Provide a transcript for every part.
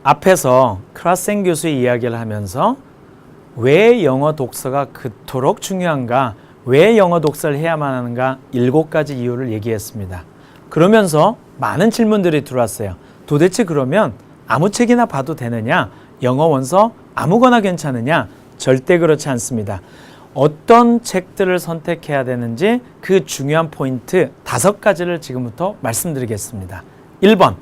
앞에서 크라센 교수의 이야기를 하면서 왜 영어 독서가 그토록 중요한가, 왜 영어 독서를 해야만 하는가 7가지 이유를 얘기했습니다. 그러면서 많은 질문들이 들어왔어요. 도대체 그러면 아무 책이나 봐도 되느냐? 영어 원서 아무거나 괜찮으냐? 절대 그렇지 않습니다. 어떤 책들을 선택해야 되는지 그 중요한 포인트 5가지를 지금부터 말씀드리겠습니다. 1번,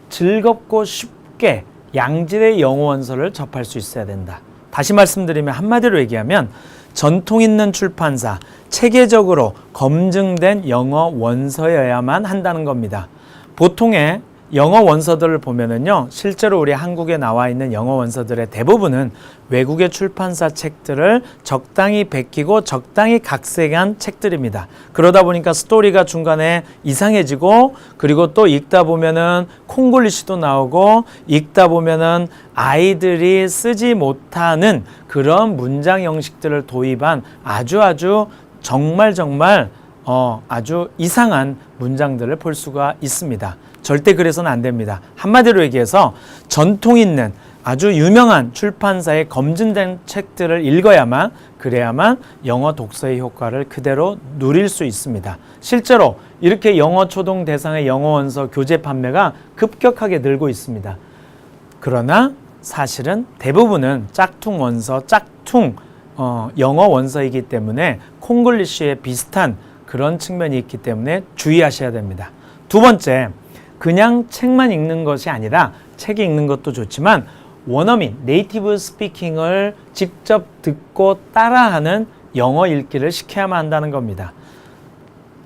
즐겁고 쉽게 양질의 영어 원서를 접할 수 있어야 된다. 다시 말씀드리면 한마디로 얘기하면 전통 있는 출판사, 체계적으로 검증된 영어 원서여야만 한다는 겁니다. 보통의 영어 원서들을 보면은요, 실제로 우리 한국에 나와 있는 영어 원서들의 대부분은 외국의 출판사 책들을 적당히 베끼고 적당히 각색한 책들입니다. 그러다 보니까 스토리가 중간에 이상해지고, 그리고 또 읽다 보면은 콩글리시도 나오고, 읽다 보면은 아이들이 쓰지 못하는 그런 문장 형식들을 도입한 아주 아주 이상한 문장들을 볼 수가 있습니다. 절대 그래서는 안 됩니다. 한마디로 얘기해서 전통 있는 아주 유명한 출판사의 검증된 책들을 읽어야만, 그래야만 영어 독서의 효과를 그대로 누릴 수 있습니다. 실제로 이렇게 영어 초등 대상의 영어 원서 교재 판매가 급격하게 늘고 있습니다. 그러나 사실은 대부분은 짝퉁 원서, 영어 원서이기 때문에 콩글리시에 비슷한 그런 측면이 있기 때문에 주의하셔야 됩니다. 2번째, 그냥 책만 읽는 것이 아니라, 책 읽는 것도 좋지만 원어민, 네이티브 스피킹을 직접 듣고 따라하는 영어 읽기를 시켜야만 한다는 겁니다.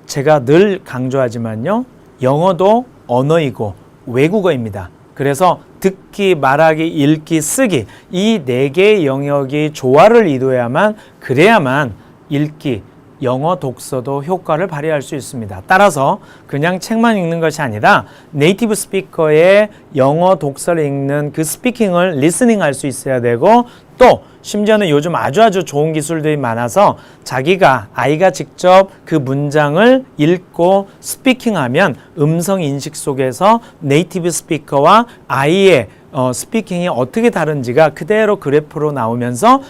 제가 늘 강조하지만요, 영어도 언어이고 외국어입니다. 그래서 듣기, 말하기, 읽기, 쓰기 이 4개의 영역이 조화를 이루어야만, 그래야만 읽기, 영어 독서도 효과를 발휘할 수 있습니다. 따라서 그냥 책만 읽는 것이 아니라 네이티브 스피커의 영어 독서를 읽는 그 스피킹을 리스닝 할 수 있어야 되고, 또 심지어는 요즘 아주 좋은 기술들이 많아서 아이가 직접 그 문장을 읽고 스피킹하면 음성 인식 속에서 네이티브 스피커와 아이의 스피킹이 어떻게 다른지가 그대로 그래프로 나오면서,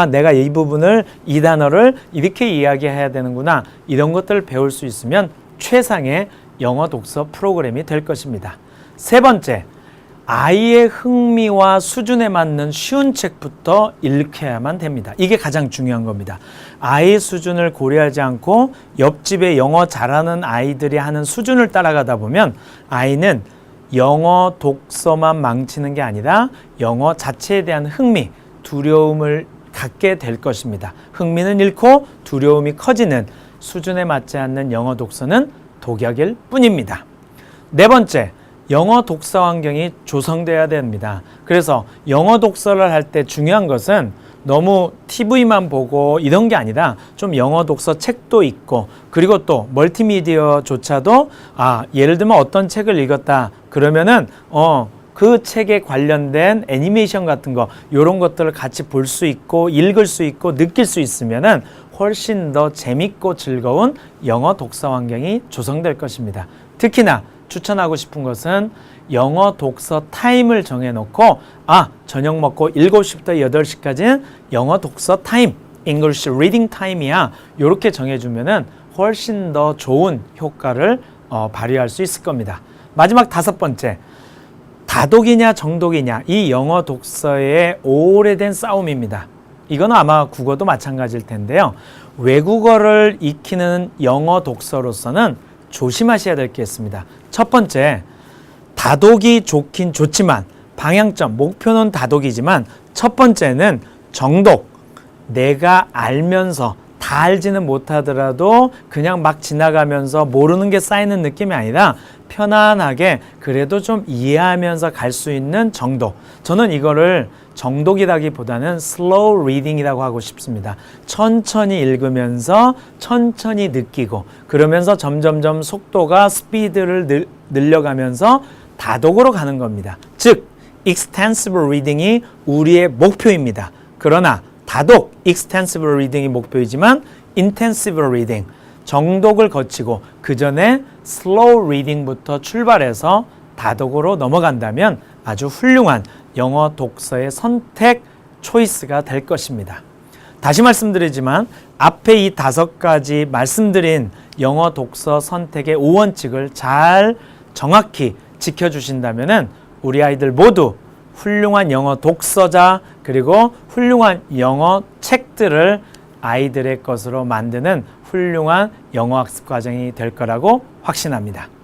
내가 이 부분을, 이 단어를 이렇게 이야기해야 되는구나, 이런 것들을 배울 수 있으면 최상의 영어 독서 프로그램이 될 것입니다. 3번째, 아이의 흥미와 수준에 맞는 쉬운 책부터 읽혀야만 됩니다. 이게 가장 중요한 겁니다. 아이의 수준을 고려하지 않고 옆집에 영어 잘하는 아이들이 하는 수준을 따라가다 보면 아이는 영어 독서만 망치는 게 아니라 영어 자체에 대한 흥미, 두려움을 갖게 될 것입니다. 흥미는 잃고 두려움이 커지는, 수준에 맞지 않는 영어 독서는 독약일 뿐입니다. 4번째, 영어 독서 환경이 조성돼야 됩니다. 그래서 영어 독서를 할 때 중요한 것은 너무 TV만 보고 이런 게 아니라 좀 영어 독서 책도 있고, 그리고 또 멀티미디어조차도 예를 들면 어떤 책을 읽었다 그러면은 그 책에 관련된 애니메이션 같은 거, 이런 것들을 같이 볼 수 있고 읽을 수 있고 느낄 수 있으면은 훨씬 더 재밌고 즐거운 영어 독서 환경이 조성될 것입니다. 특히나 추천하고 싶은 것은 영어 독서 타임을 정해놓고, 저녁 먹고 7시부터 8시까지는 영어 독서 타임, English Reading Time이야, 이렇게 정해주면은 훨씬 더 좋은 효과를 발휘할 수 있을 겁니다. 마지막 5번째, 다독이냐 정독이냐, 이 영어 독서의 오래된 싸움입니다. 이건 아마 국어도 마찬가지일 텐데요. 외국어를 익히는 영어 독서로서는 조심하셔야 될 게 있습니다. 첫 번째, 다독이 좋긴 좋지만, 방향점, 목표는 다독이지만 첫 번째는 정독. 내가 알면서, 다 알지는 못하더라도 그냥 막 지나가면서 모르는 게 쌓이는 느낌이 아니라 편안하게 그래도 좀 이해하면서 갈 수 있는 정독. 저는 이거를 정독이라기보다는 slow reading이라고 하고 싶습니다. 천천히 읽으면서 천천히 느끼고, 그러면서 점점점 속도가, 스피드를 늘려가면서 다독으로 가는 겁니다. 즉 extensive reading이 우리의 목표입니다. 그러나 다독 extensive reading이 목표이지만 intensive reading, 정독을 거치고 그 전에 slow reading부터 출발해서 다독으로 넘어간다면 아주 훌륭한 영어 독서의 선택 초이스가 될 것입니다. 다시 말씀드리지만 앞에 이 5가지 말씀드린 영어 독서 선택의 5원칙을 잘 정확히 지켜주신다면 우리 아이들 모두 훌륭한 영어 독서자 그리고 훌륭한 영어 책들을 아이들의 것으로 만드는 훌륭한 영어 학습 과정이 될 거라고 확신합니다.